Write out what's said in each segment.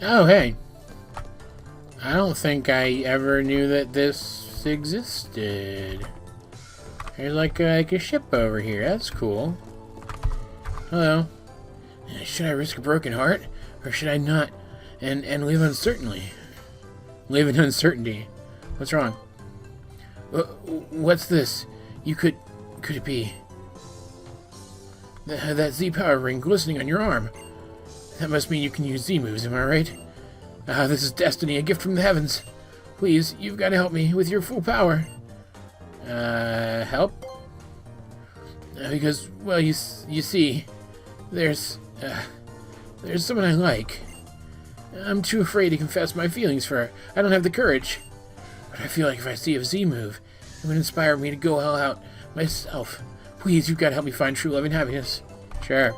Oh, hey. I don't think I ever knew that this existed. There's like a ship over here. That's cool. Hello. Should I risk a broken heart? Or should I not? And live uncertainly? Live in uncertainty. What's wrong? What's this? Could it be? That Z-power ring glistening on your arm. That must mean you can use Z-moves, am I right? This is destiny, a gift from the heavens. Please, you've got to help me with your full power. Help? Because, well, you see, there's someone I like. I'm too afraid to confess my feelings for her. I don't have the courage. But I feel like if I see a Z-move, it would inspire me to go all out myself. Please, you've got to help me find true love and happiness. Sure.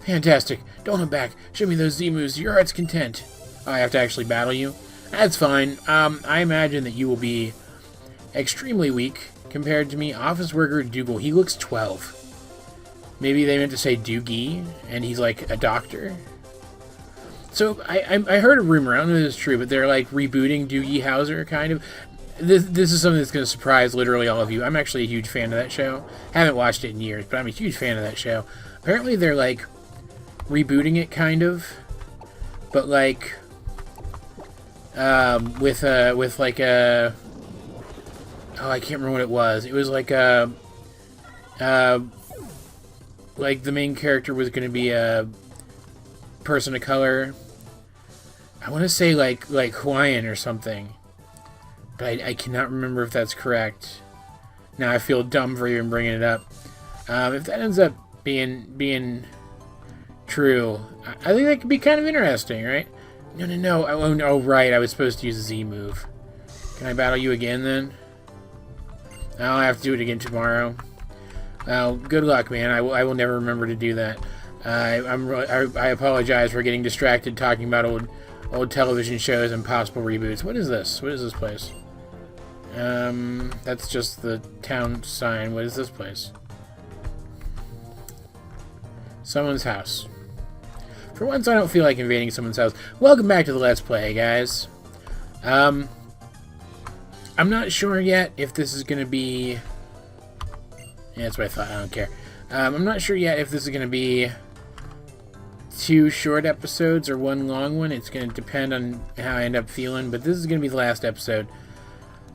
Fantastic. Don't look back. Show me those Z-moves to your heart's content. Oh, I have to actually battle you? That's fine. I imagine that you will be extremely weak compared to me. Office worker Dougal. He looks 12. Maybe they meant to say Doogie, and he's like a doctor. So, I heard a rumor, I don't know if it's true, but they're like rebooting Doogie Howser, kind of. This is something that's going to surprise literally all of you. I'm actually a huge fan of that show. Haven't watched it in years, but I'm a huge fan of that show. Apparently they're like rebooting it, kind of, but like with like a, oh, I can't remember what it was. It was like a like the main character was going to be a person of color. I want to say like Hawaiian or something, but I cannot remember if that's correct. Now I feel dumb for even bringing it up. If that ends up being true, I think that could be kind of interesting, right? No. Oh, right. I was supposed to use a Z move. Can I battle you again then? I'll have to do it again tomorrow. Well, good luck, man. I will never remember to do that. I apologize for getting distracted talking about old television shows and possible reboots. What is this? What is this place? That's just the town sign. What is this place? Someone's house. For once, I don't feel like invading someone's house. Welcome back to the Let's Play, guys. I'm not sure yet if this is going to be... Yeah, that's what I thought. I don't care. I'm not sure yet if this is going to be 2 short episodes or 1 long one. It's going to depend on how I end up feeling, but this is going to be the last episode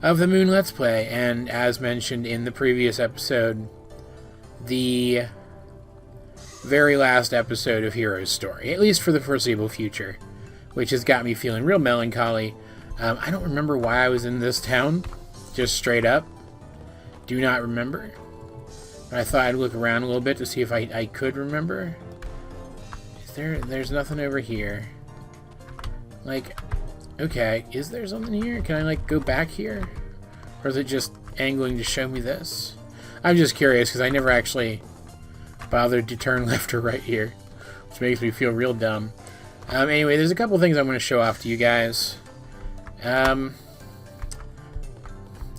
of the Moon Let's Play, and as mentioned in the previous episode, the very last episode of Hiro's story, at least for the foreseeable future, which has got me feeling real melancholy. I don't remember why I was in this town, just straight up. Do not remember. But I thought I'd look around a little bit to see if I could remember. There's nothing over here. Like, okay, is there something here? Can I, like, go back here? Or is it just angling to show me this? I'm just curious, because I never actually bothered to turn left or right here, which makes me feel real dumb. Anyway, there's a couple things I'm going to show off to you guys. I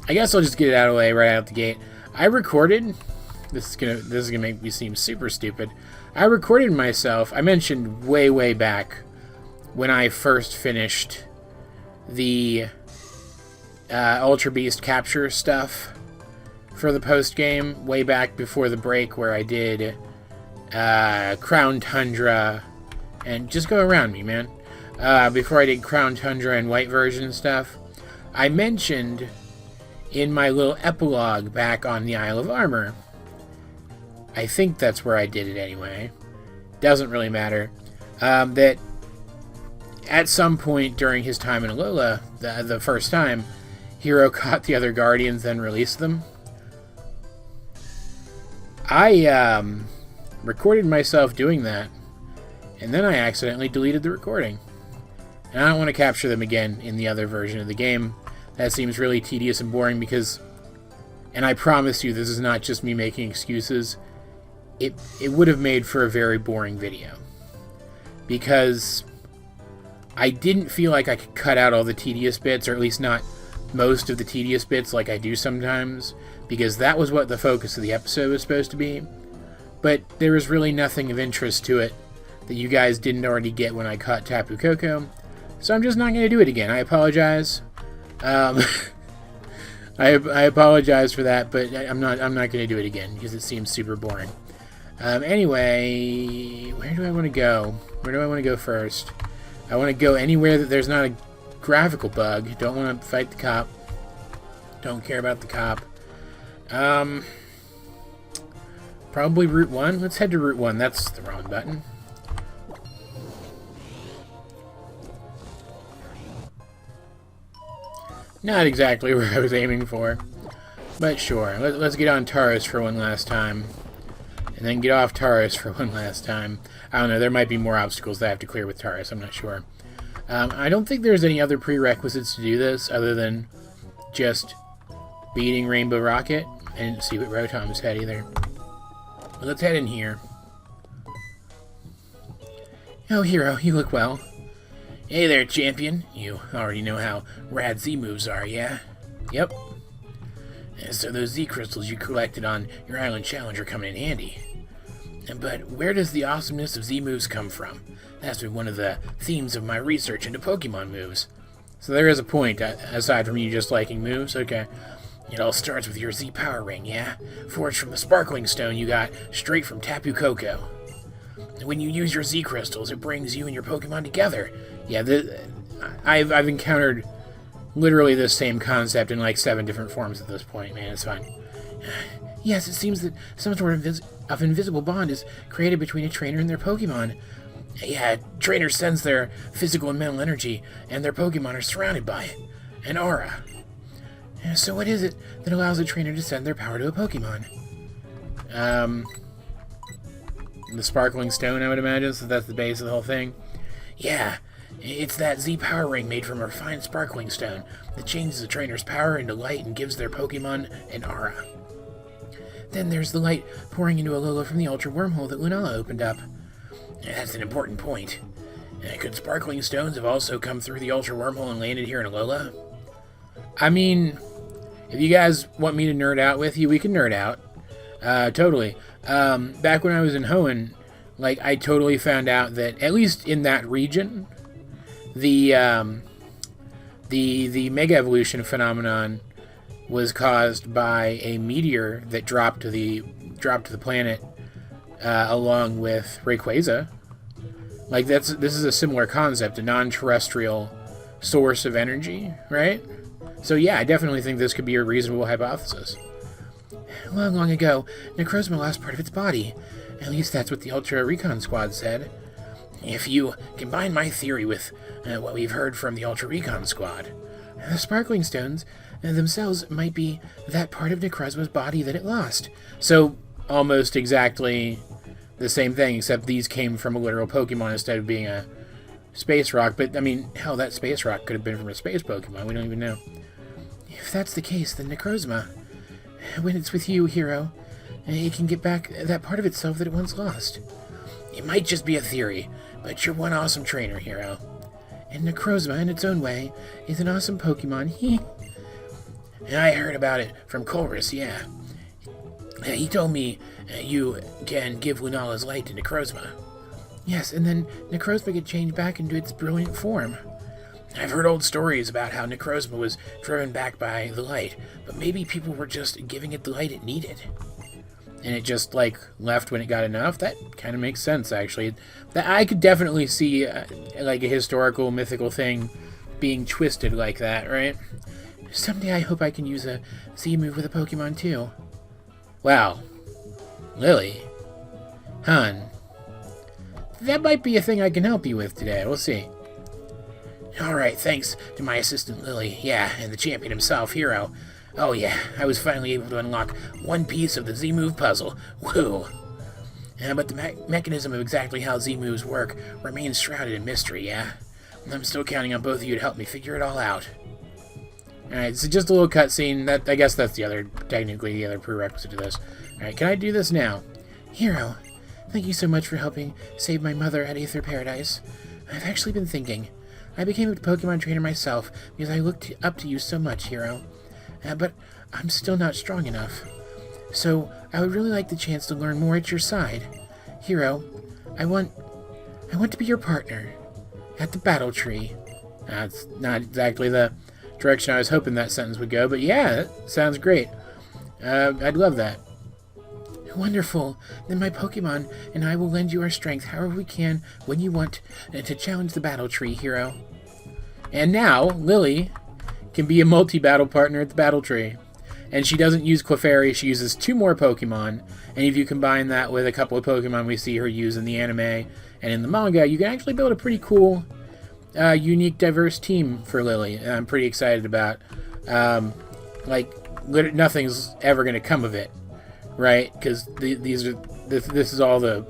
guess I'll just get it out of the way right out the gate. I recorded... This is gonna make me seem super stupid. I recorded myself. I mentioned way back when I first finished the Ultra Beast capture stuff for the post game way back before the break, where I did Crown Tundra and just go around me, man. Before I did Crown Tundra and White version stuff, I mentioned in my little epilogue back on the Isle of Armor. I think that's where I did it anyway. Doesn't really matter. That at some point during his time in Alola, the first time, Hiro caught the other Guardians, then released them. I recorded myself doing that, and then I accidentally deleted the recording. And I don't want to capture them again in the other version of the game. That seems really tedious and boring because, and I promise you this is not just me making excuses, it would have made for a very boring video. Because I didn't feel like I could cut out all the tedious bits, or at least not most of the tedious bits like I do sometimes, because that was what the focus of the episode was supposed to be. But there was really nothing of interest to it that you guys didn't already get when I caught Tapu Koko. So I'm just not going to do it again. I apologize. I apologize for that, but I'm not going to do it again because it seems super boring. Anyway, where do I want to go? Where do I want to go first? I want to go anywhere that there's not a graphical bug. Don't want to fight the cop. Don't care about the cop. Probably Route 1. Let's head to Route 1. That's the wrong button. Not exactly where I was aiming for. But sure. Let's get on Taurus for one last time. And then get off Taurus for one last time. I don't know. There might be more obstacles that I have to clear with Taurus. I'm not sure. I don't think there's any other prerequisites to do this other than just beating Rainbow Rocket. I didn't see what Rotom said either. But let's head in here. Oh, Hiro, you look well. Hey there, champion. You already know how rad Z moves are, yeah? Yep. And so those Z crystals you collected on your island challenge are coming in handy. But where does the awesomeness of Z moves come from? That's been one of the themes of my research into Pokemon moves. So there is a point, aside from you just liking moves? Okay. It all starts with your Z Power Ring, yeah? Forged from the Sparkling Stone you got straight from Tapu Koko. When you use your Z crystals, it brings you and your Pokemon together. Yeah, I've encountered literally this same concept in like 7 different forms at this point, man. It's fine. Yes, it seems that some sort of invisible bond is created between a trainer and their Pokemon. Yeah, a trainer sends their physical and mental energy, and their Pokemon are surrounded by it. An aura. So what is it that allows a trainer to send their power to a Pokemon? The Sparkling Stone, I would imagine, so that's the base of the whole thing. Yeah, it's that Z Power Ring made from a refined Sparkling Stone that changes the trainer's power into light and gives their Pokemon an aura. Then there's the light pouring into Alola from the Ultra Wormhole that Lunala opened up. That's an important point. Could Sparkling Stones have also come through the Ultra Wormhole and landed here in Alola? I mean, if you guys want me to nerd out with you, we can nerd out. Totally. Back when I was in Hoenn, like, I totally found out that, at least in that region, the Mega Evolution phenomenon was caused by a meteor that dropped to the planet along with Rayquaza. Like, this is a similar concept, a non-terrestrial source of energy, right? So yeah, I definitely think this could be a reasonable hypothesis. Long ago, Necrozma lost part of its body. At least that's what the Ultra Recon Squad said. If you combine my theory with what we've heard from the Ultra Recon Squad, the Sparkling Stones themselves might be that part of Necrozma's body that it lost. So, almost exactly the same thing, except these came from a literal Pokemon instead of being a space rock. But, I mean, hell, that space rock could have been from a space Pokemon. We don't even know. If that's the case, then Necrozma, when it's with you, Hiro, it can get back that part of itself that it once lost. It might just be a theory, but you're one awesome trainer, Hiro. And Necrozma, in its own way, is an awesome Pokemon. And I heard about it from Colress, yeah. He told me you can give Lunala's light to Necrozma. Yes, and then Necrozma could change back into its brilliant form. I've heard old stories about how Necrozma was driven back by the light, but maybe people were just giving it the light it needed. And it just, like, left when it got enough? That kind of makes sense, actually. That I could definitely see, like, a historical, mythical thing being twisted like that, right? Someday I hope I can use a Z move with a Pokemon, too. Wow. Lily? Hun. That might be a thing I can help you with today. We'll see. Alright, thanks to my assistant Lily, yeah, and the champion himself, Hiro. Oh yeah, I was finally able to unlock one piece of the Z-Move puzzle. Woo! But the mechanism of exactly how Z-Moves work remains shrouded in mystery, yeah? I'm still counting on both of you to help me figure it all out. Alright, so just a little cutscene. I guess that's technically the other prerequisite to this. Alright, can I do this now? Hiro, thank you so much for helping save my mother at Aether Paradise. I've actually been thinking. I became a Pokemon trainer myself because I looked up to you so much, Hiro. But I'm still not strong enough. So I would really like the chance to learn more at your side. Hiro, I want I want to be your partner. At the battle tree. That's not exactly the direction I was hoping that sentence would go, but yeah, that sounds great. I'd love that. Wonderful. Then my Pokemon and I will lend you our strength however we can when you want to challenge the battle tree, Hiro. And now, Lily can be a multi-battle partner at the battle tree. And she doesn't use Clefairy, she uses 2 more Pokemon. And if you combine that with a couple of Pokemon we see her use in the anime and in the manga, you can actually build a pretty cool, unique, diverse team for Lily. And I'm pretty excited about. Nothing's ever going to come of it. Right, because this is all the...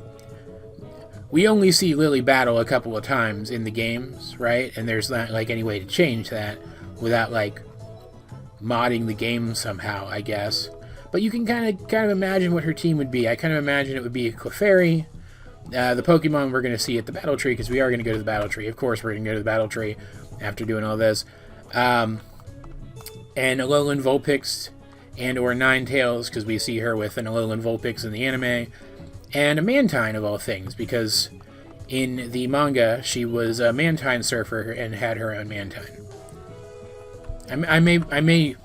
We only see Lily battle a couple of times in the games, right? And there's not, like, any way to change that without, like, modding the game somehow, I guess. But you can kind of imagine what her team would be. I kind of imagine it would be a Clefairy, the Pokemon we're going to see at the battle tree, because we are going to go to the battle tree. Of course, we're going to go to the battle tree after doing all this. And Alolan Vulpix... and or Ninetales, because we see her with an Alolan Vulpix in the anime, and a Mantine of all things, because in the manga she was a Mantine surfer and had her own Mantine. I may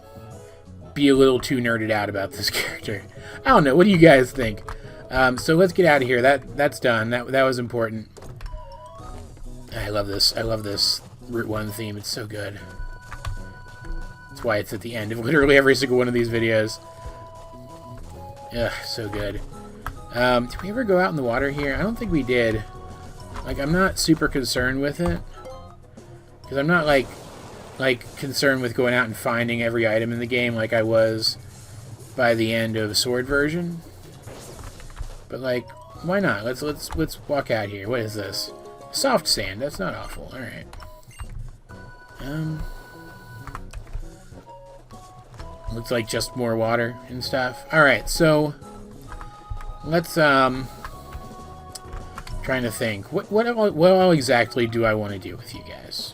be a little too nerded out about this character. I don't know. What do you guys think? So let's get out of here. That's done. That was important. I love this. I love this Route 1 theme. It's so good. That's why it's at the end of literally every single one of these videos. Ugh, so good. Did we ever go out in the water here? I don't think we did. Like, I'm not super concerned with it. Because I'm not, like concerned with going out and finding every item in the game like I was by the end of Sword version. But, like, why not? Let's walk out here. What is this? Soft sand. That's not awful. Alright. Looks like just more water and stuff. Alright, so let's trying to think. What all exactly do I want to do with you guys?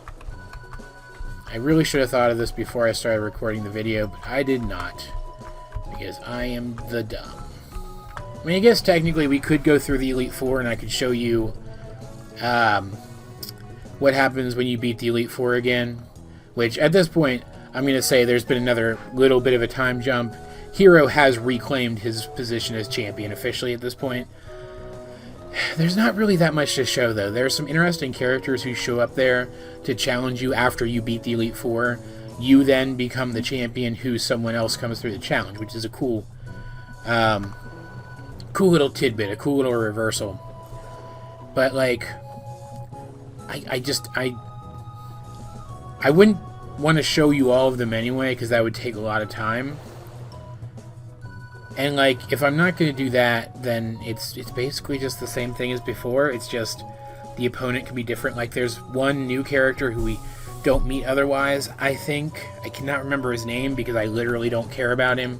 I really should have thought of this before I started recording the video, but I did not. Because I am the dumb. I mean, I guess technically we could go through the Elite Four and I could show you what happens when you beat the Elite Four again. Which, at this point, I'm going to say there's been another little bit of a time jump. Hiro has reclaimed his position as champion officially at this point. There's not really that much to show, though. There are some interesting characters who show up there to challenge you after you beat the Elite Four. You then become the champion who someone else comes through the challenge, which is a cool little tidbit, a cool little reversal. But, like, I wouldn't want to show you all of them anyway, because that would take a lot of time. And, like, if I'm not going to do that, then it's basically just the same thing as before. It's just the opponent can be different. Like, there's one new character who we don't meet otherwise, I think. I cannot remember his name because I literally don't care about him.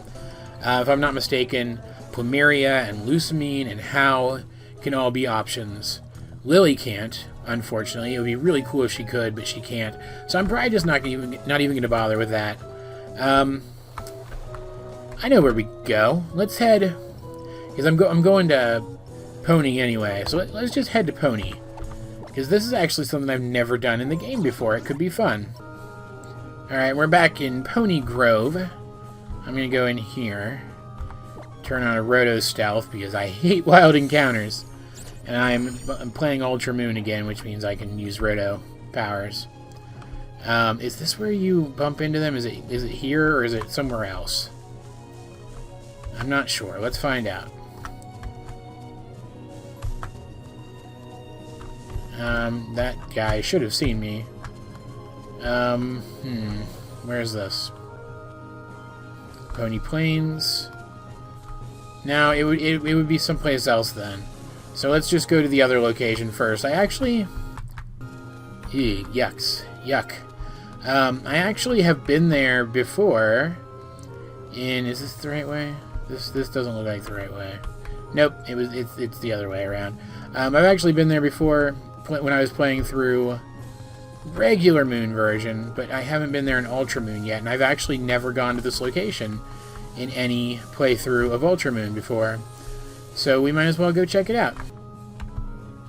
If I'm not mistaken, Plumeria and Lusamine and How can all be options. Lily can't, unfortunately. It would be really cool if she could, but she can't. So I'm probably just not even going to bother with that. I know where we go. Let's head, because I'm going to Pony anyway. So let's just head to Pony, because this is actually something I've never done in the game before. It could be fun. All right, we're back in Pony Grove. I'm going to go in here, turn on a Roto Stealth because I hate wild encounters. And I'm playing Ultra Moon again, which means I can use Roto powers. Is this where you bump into them? Is it here or is it somewhere else? I'm not sure. Let's find out. That guy should have seen me. Where's this? Pony Plains. No, it would be someplace else then. So let's just go to the other location first. I actually... Yuck. I actually have been there before. Is this the right way? This doesn't look like the right way. Nope, it's the other way around. I've actually been there before when I was playing through regular Moon version, but I haven't been there in Ultra Moon yet, and I've actually never gone to this location in any playthrough of Ultra Moon before. So we might as well go check it out.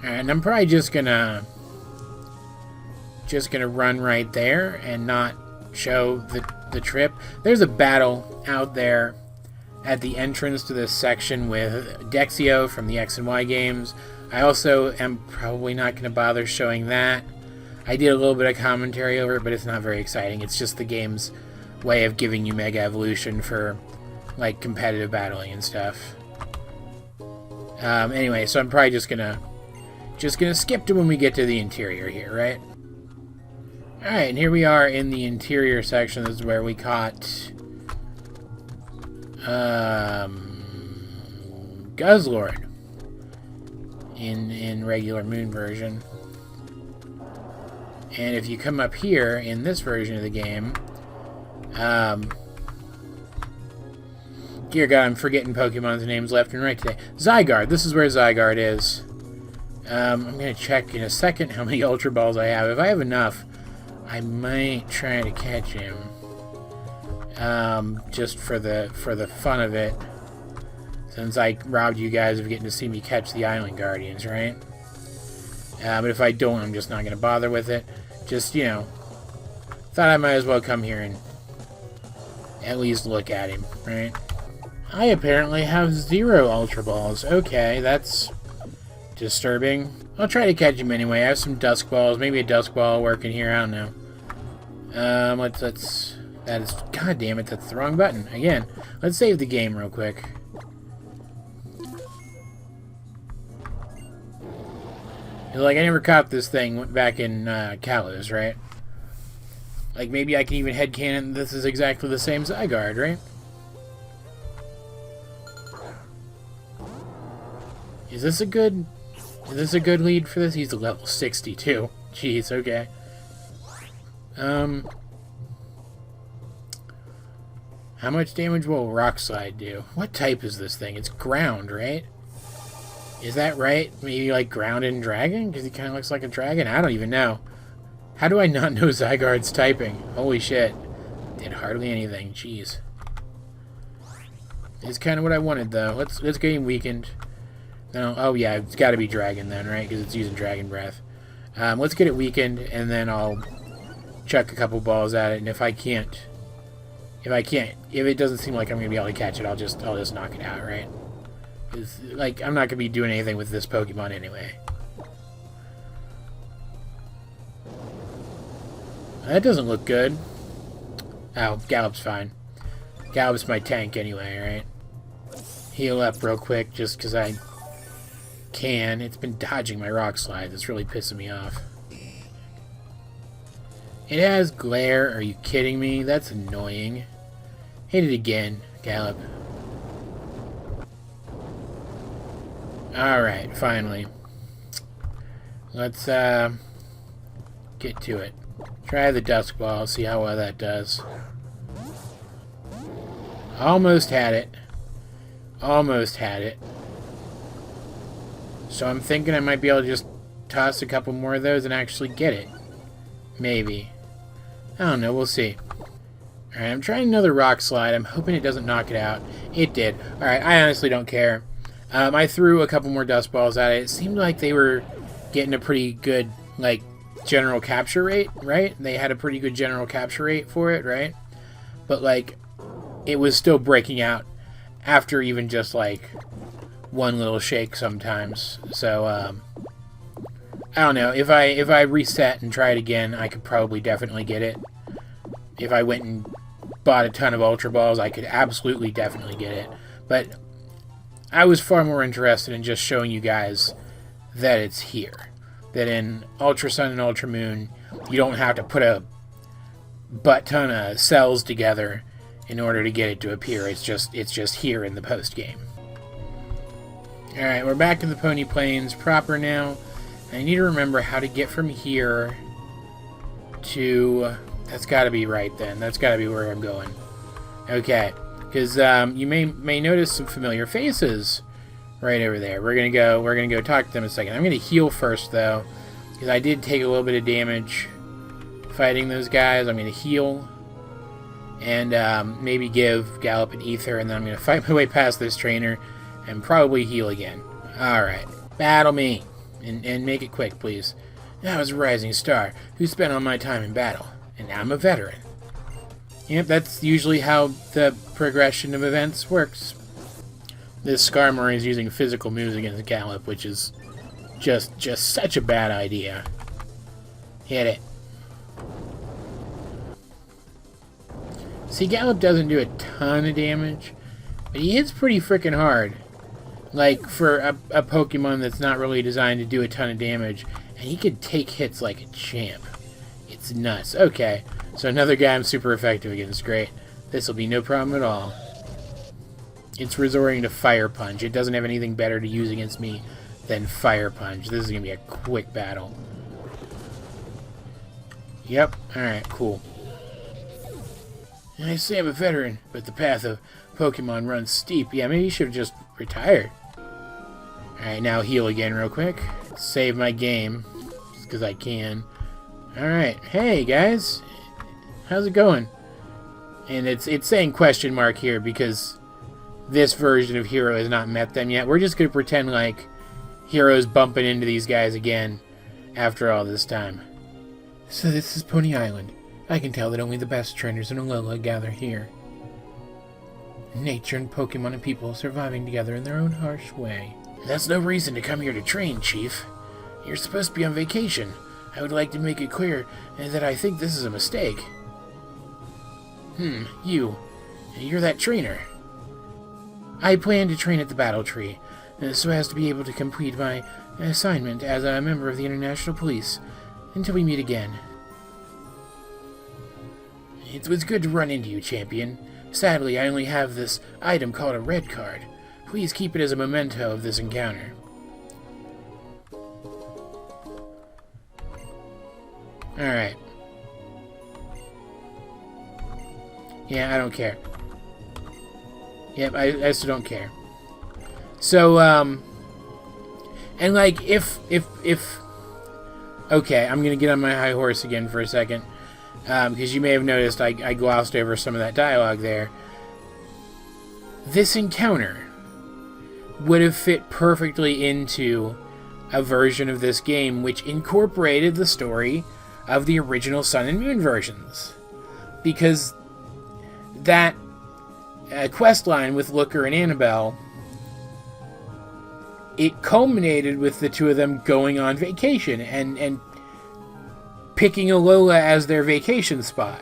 Alright, and I'm probably just gonna run right there and not show the trip. There's a battle out there at the entrance to this section with Dexio from the X and Y games. I also am probably not going to bother showing that. I did a little bit of commentary over it, but it's not very exciting. It's just the game's way of giving you Mega Evolution for, like, competitive battling and stuff. Anyway, so I'm probably just gonna skip to when we get to the interior here, right? Alright, and here we are in the interior section. This is where we caught Guzzlord in regular Moon version. And if you come up here in this version of the game, dear God, I'm forgetting Pokemon's names left and right today. Zygarde. This is where Zygarde is. I'm going to check in a second how many Ultra Balls I have. If I have enough, I might try to catch him. Just for the fun of it. Since I robbed you guys of getting to see me catch the Island Guardians, right? But if I don't, I'm just not going to bother with it. Just, you know, thought I might as well come here and at least look at him, right? I apparently have 0 Ultra Balls. Okay, that's disturbing. I'll try to catch him anyway. I have some Dusk Balls. Maybe a Dusk Ball working here. I don't know. That is... God damn it, that's the wrong button. Again, let's save the game real quick. Like, I never caught this thing back in Kalos, right? Like, maybe I can even headcanon this is exactly the same Zygarde, right? Is this a good lead for this? He's level 62. Jeez, okay. How much damage will Rock Slide do? What type is this thing? It's ground, right? Is that right? Maybe like ground and dragon? Because he kind of looks like a dragon? I don't even know. How do I not know Zygarde's typing? Holy shit. Did hardly anything. Jeez. It's kind of what I wanted, though. Let's get him weakened. No, oh yeah, it's got to be dragon then, right? Because it's using dragon breath. Let's get it weakened, and then I'll chuck a couple balls at it. And if it doesn't seem like I'm gonna be able to catch it, I'll just knock it out, right? Because, like, I'm not gonna be doing anything with this Pokemon anyway. That doesn't look good. Oh, Gallop's fine. Gallop's my tank anyway, right? Heal up real quick just because I can. It's been dodging my Rock Slide. It's really pissing me off. It has Glare. Are you kidding me? That's annoying. Hit it again, Gallop. Alright, finally. Let's get to it. Try the Dusk Ball, see how well that does. Almost had it. Almost had it. So I'm thinking I might be able to just toss a couple more of those and actually get it. Maybe. I don't know, we'll see. Alright, I'm trying another Rock Slide. I'm hoping it doesn't knock it out. It did. Alright, I honestly don't care. I threw a couple more Dust Balls at it. It seemed like they were getting a pretty good, like, general capture rate, right? They had a pretty good general capture rate for it, right? But, like, it was still breaking out after even just, like, one little shake sometimes. So, I don't know. If I reset and try it again, I could probably definitely get it. If I went and bought a ton of Ultra Balls, I could absolutely definitely get it. But I was far more interested in just showing you guys that it's here. That in Ultra Sun and Ultra Moon, you don't have to put a butt ton of cells together in order to get it to appear. It's just here in the post game. Alright, we're back in the Pony Plains proper now. I need to remember how to get from here to... That's got to be right then. That's got to be where I'm going. Okay, because you may notice some familiar faces right over there. We're gonna go talk to them in a second. I'm gonna heal first though, because I did take a little bit of damage fighting those guys. I'm gonna heal and maybe give Gallop an Ether, and then I'm gonna fight my way past this trainer and probably heal again. All right, battle me. And make it quick, please. I was a rising star who spent all my time in battle, and now I'm a veteran. Yep, that's usually how the progression of events works. This Skarmory is using physical moves against Gallop, which is just such a bad idea. Hit it. See, Gallop doesn't do a ton of damage, but he hits pretty freaking hard. Like, for a Pokemon that's not really designed to do a ton of damage, and he can take hits like a champ. It's nuts. Okay, so another guy I'm super effective against. Great. This will be no problem at all. It's resorting to Fire Punch. It doesn't have anything better to use against me than Fire Punch. This is going to be a quick battle. Yep. Alright, cool. I say I'm a veteran, but the path of Pokemon runs steep. Yeah, maybe you should have just retired. Alright, now heal again real quick. Save my game, just because I can. Alright, hey guys. How's it going? And it's saying question mark here because this version of Hiro has not met them yet. We're just going to pretend like Hiro's bumping into these guys again after all this time. So this is Pony Island. I can tell that only the best trainers in Alola gather here. Nature and Pokemon and people surviving together in their own harsh way. That's no reason to come here to train, Chief. You're supposed to be on vacation. I would like to make it clear that I think this is a mistake. You're that trainer. I plan to train at the Battle Tree, so as to be able to complete my assignment as a member of the International Police, until we meet again. It was good to run into you, champion. Sadly, I only have this item called a red card. Please keep it as a memento of this encounter. Alright. Yeah, I don't care. Yep, I still don't care. So, and like, if, okay, I'm gonna get on my high horse again for a second, because you may have noticed I glossed over some of that dialogue there. This encounter would have fit perfectly into a version of this game which incorporated the story of the original Sun and Moon versions. Because that quest line with Looker and Annabelle, it culminated with the two of them going on vacation and picking Alola as their vacation spot.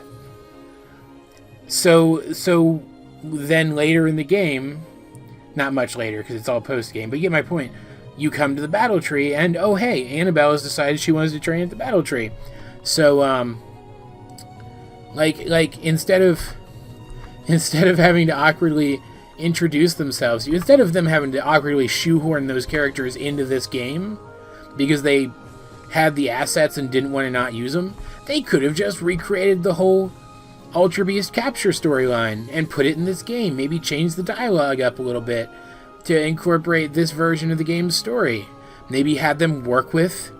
So then later in the game, not much later because it's all post-game, but you get my point. You come to the Battle Tree and, oh hey, Annabelle has decided she wants to train at the Battle Tree. So, like instead of having to awkwardly introduce themselves, instead of them having to awkwardly shoehorn those characters into this game because they had the assets and didn't want to not use them, they could have just recreated the whole Ultra Beast capture storyline and put it in this game. Maybe change the dialogue up a little bit to incorporate this version of the game's story. Maybe have them work with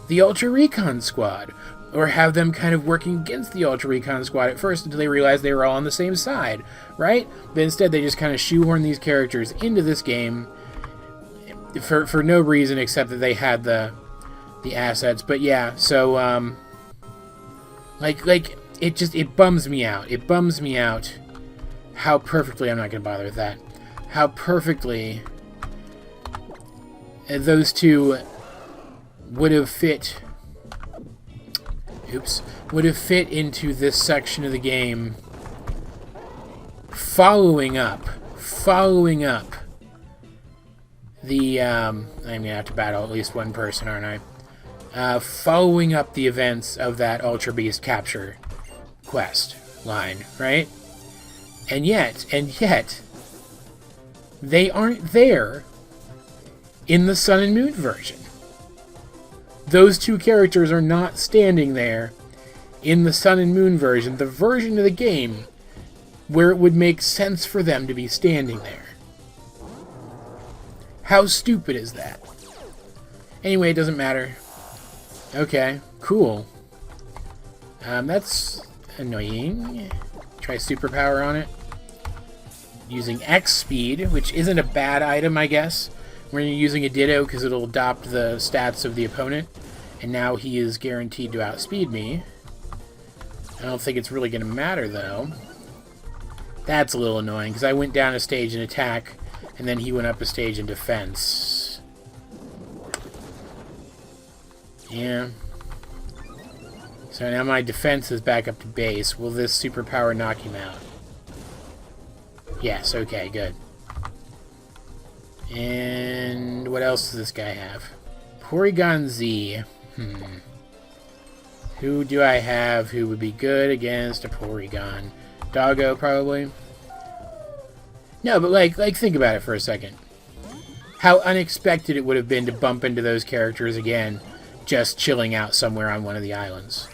the Ultra Recon Squad, or have them kind of working against the Ultra Recon Squad at first until they realized they were all on the same side, right? But instead they just kind of shoehorn these characters into this game for no reason except that they had the assets. But yeah, so it bums me out. It bums me out how perfectly, I'm not going to bother with that, how perfectly those two would have fit into this section of the game, following up the I'm gonna have to battle at least one person, aren't I? Following up the events of that Ultra Beast capture quest line, right? And yet they aren't there in the Sun and Moon version. Those two characters are not standing there in the Sun and Moon version, the version of the game where it would make sense for them to be standing there. How stupid is that? Anyway, it doesn't matter. Okay, cool. That's annoying. Try superpower on it. Using X speed, which isn't a bad item, I guess, when you're using a Ditto because it'll adopt the stats of the opponent, and now he is guaranteed to outspeed me. I don't think it's really going to matter, though. That's a little annoying, because I went down a stage in attack, and then he went up a stage in defense. Yeah. So now my defense is back up to base. Will this superpower knock him out? Yes, okay, good. And what else does this guy have? Porygon Z. Who do I have who would be good against a Porygon? Doggo, probably? No, but like think about it for a second. How unexpected it would have been to bump into those characters again, just chilling out somewhere on one of the islands,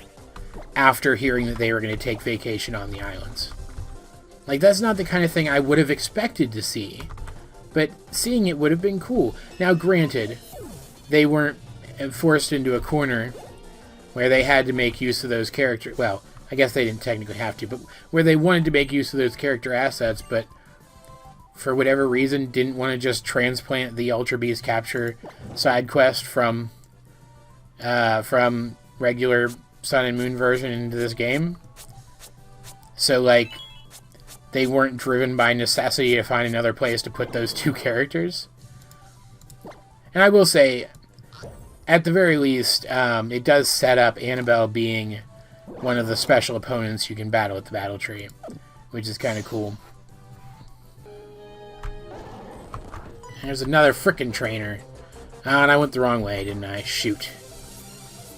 after hearing that they were going to take vacation on the islands. Like, that's not the kind of thing I would have expected to see, but seeing it would have been cool. Now, granted, they weren't forced into a corner where they had to make use of those characters. Well, I guess they didn't technically have to, but where they wanted to make use of those character assets, but for whatever reason didn't want to just transplant the Ultra Beast capture side quest from regular Sun and Moon version into this game. So, like, they weren't driven by necessity to find another place to put those two characters. And I will say, at the very least, it does set up Annabelle being one of the special opponents you can battle at the battle tree, which is kind of cool. There's another frickin' trainer. And I went the wrong way, didn't I? Shoot.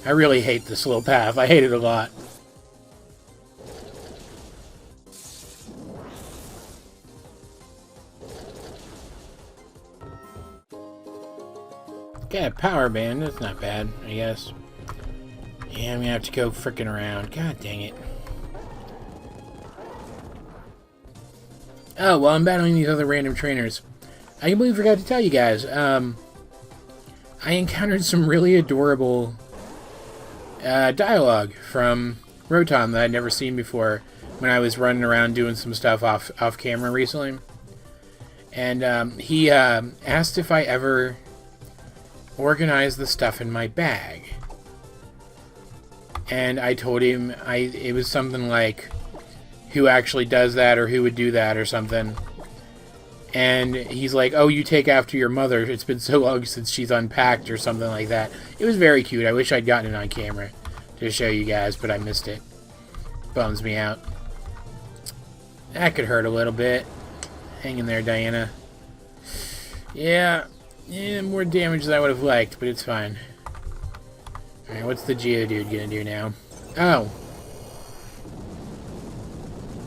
I really hate this little path. I hate it a lot. Got a power band. That's not bad, I guess. Yeah, I'm gonna have to go frickin' around. God dang it. Oh, well, I'm battling these other random trainers. I completely forgot to tell you guys. I encountered some really adorable dialogue from Rotom that I'd never seen before when I was running around doing some stuff off camera recently. And he asked if I ever organized the stuff in my bag. And I told him it was something like, who actually does that, or who would do that, or something. And he's like, oh, you take after your mother. It's been so long since she's unpacked, or something like that. It was very cute. I wish I'd gotten it on camera to show you guys, but I missed it. Bums me out. That could hurt a little bit. Hang in there, Diana. Yeah, more damage than I would have liked, but it's fine. Alright, what's the Geodude gonna do now? Oh.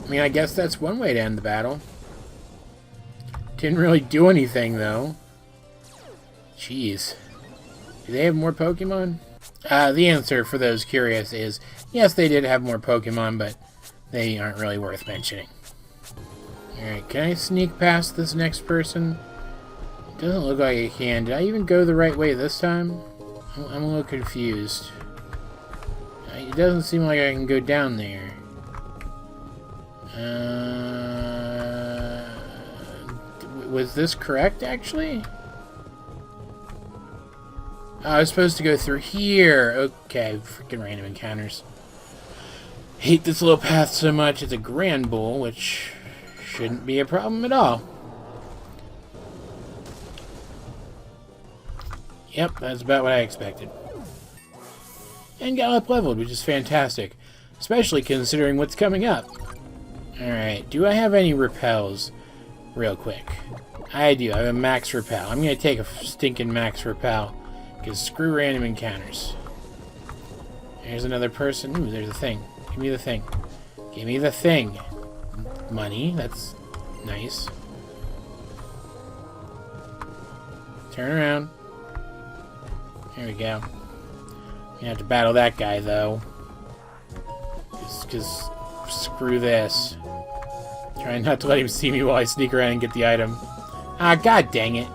I mean, I guess that's one way to end the battle. Didn't really do anything, though. Jeez. Do they have more Pokemon? The answer, for those curious, is yes, they did have more Pokemon, but they aren't really worth mentioning. Alright, can I sneak past this next person? It doesn't look like I can. Did I even go the right way this time? I'm a little confused. It doesn't seem like I can go down there. Was this correct, actually? Oh, I was supposed to go through here. Okay, freaking random encounters. Hate this little path so much. It's a Grand Bull, which shouldn't be a problem at all. Yep, that's about what I expected. And got up-leveled, which is fantastic. Especially considering what's coming up. Alright, do I have any repels? Real quick. I do. I have a max repel. I'm going to take a stinking max repel. Because screw random encounters. There's another person. Ooh, there's a thing. Give me the thing. Give me the thing. Money. That's nice. Turn around. There we go. You have to battle that guy, though. Because screw this. Trying not to let him see me while I sneak around and get the item. Ah, god dang it.